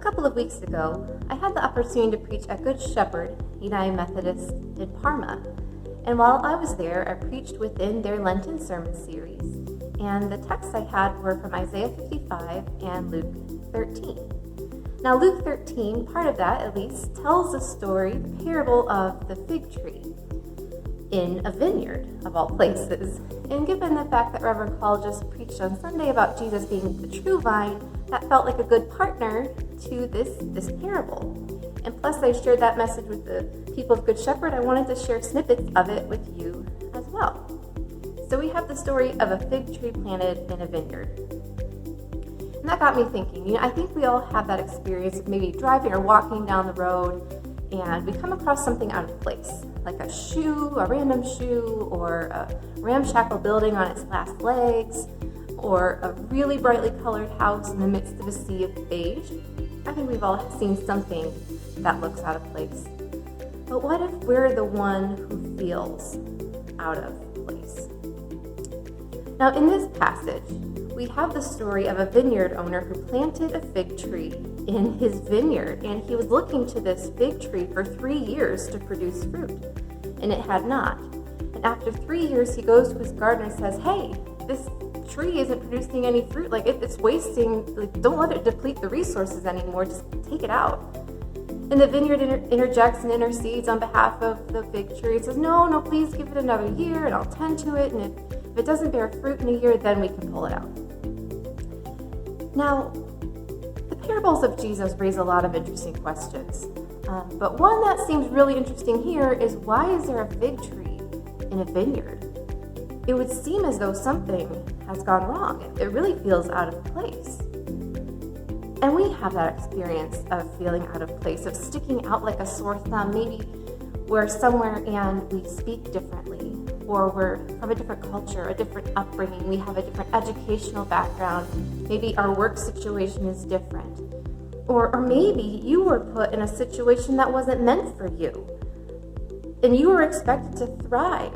couple of weeks ago, I had the opportunity to preach at Good Shepherd United Methodist in Parma. And while I was there, I preached within their Lenten sermon series. And the texts I had were from Isaiah 55 and Luke 13. Now, Luke 13, part of that at least, tells the story, the parable of the fig tree in a vineyard, of all places. And given the fact that Reverend Paul just preached on Sunday about Jesus being the true vine, that felt like a good partner to this parable. And plus, I shared that message with the people of Good Shepherd. I wanted to share snippets of it with you as well. So we have the story of a fig tree planted in a vineyard. And that got me thinking, I think we all have that experience of maybe driving or walking down the road and we come across something out of place, like a shoe, a random shoe, or a ramshackle building on its last legs, or a really brightly colored house in the midst of a sea of beige. I think we've all seen something that looks out of place. But what if we're the one who feels out of place? Now, in this passage, we have the story of a vineyard owner who planted a fig tree in his vineyard, and he was looking to this fig tree for 3 years to produce fruit, and it had not. And after 3 years, he goes to his gardener and says, "Hey, this tree isn't producing any fruit. It's wasting. Don't let it deplete the resources anymore. Just take it out." And the vineyard interjects and intercedes on behalf of the fig tree. It says, no, please give it another year, and I'll tend to it. And if it doesn't bear fruit in a year, then we can pull it out. Now, the parables of Jesus raise a lot of interesting questions. But one that seems really interesting here is, why is there a fig tree in a vineyard? It would seem as though something has gone wrong. It really feels out of place. And we have that experience of feeling out of place, of sticking out like a sore thumb. Maybe we're somewhere and we speak differently, or we're from a different culture, a different upbringing. We have a different educational background. Maybe our work situation is different. Or maybe you were put in a situation that wasn't meant for you, and you were expected to thrive.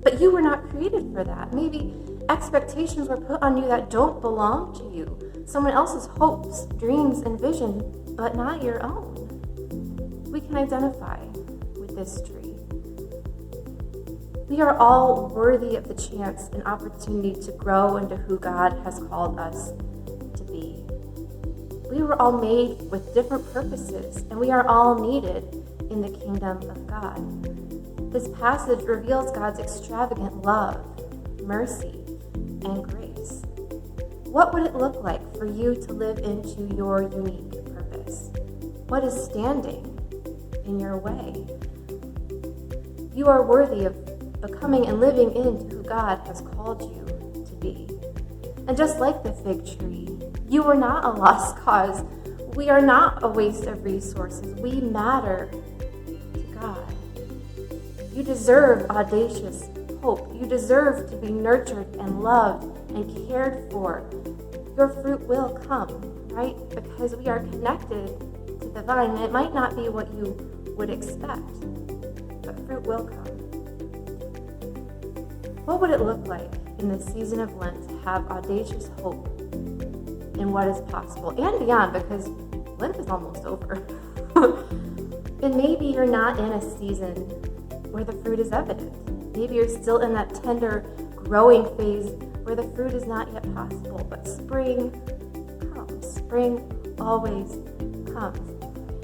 But you were not created for that. Maybe expectations were put on you that don't belong to you. Someone else's hopes, dreams, and vision, but not your own. We can identify with this tree. We are all worthy of the chance and opportunity to grow into who God has called us to be. We were all made with different purposes, and we are all needed in the kingdom of God. This passage reveals God's extravagant love, mercy, and grace. What would it look like for you to live into your unique purpose? What is standing in your way? You are worthy of becoming and living into who God has called you to be. And just like the fig tree, you are not a lost cause. We are not a waste of resources. We matter to God. You deserve audacious hope. You deserve to be nurtured and loved and cared for. Your fruit will come, right? Because we are connected to the vine. And it might not be what you would expect, but fruit will come. What would it look like in the season of Lent to have audacious hope in what is possible and beyond, because Lent is almost over. And maybe you're not in a season where the fruit is evident. Maybe you're still in that tender growing phase where the fruit is not yet possible, but spring comes. Spring always comes.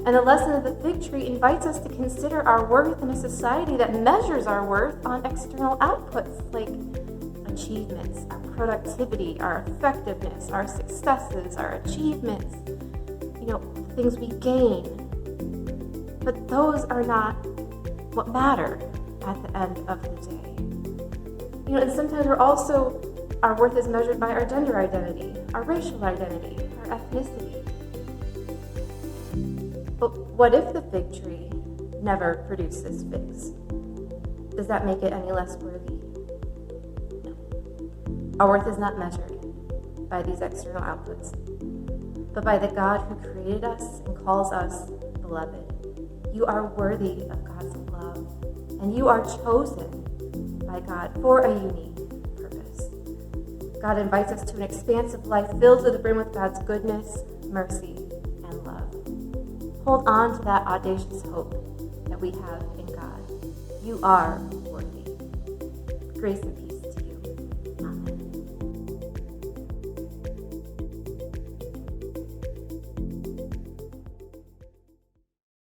And the lesson of the fig tree invites us to consider our worth in a society that measures our worth on external outputs like achievements, our productivity, our effectiveness, our successes, our achievements, things we gain. But those are not what matter at the end of the day. And sometimes our worth is measured by our gender identity, our racial identity, our ethnicity. But what if the fig tree never produces figs? Does that make it any less worthy? No. Our worth is not measured by these external outputs, but by the God who created us and calls us beloved. You are worthy of God's love, and you are chosen by God for a unique purpose. God invites us to an expansive life filled to the brim with God's goodness, mercy, hold on to that audacious hope that we have in God. You are worthy. Grace and peace.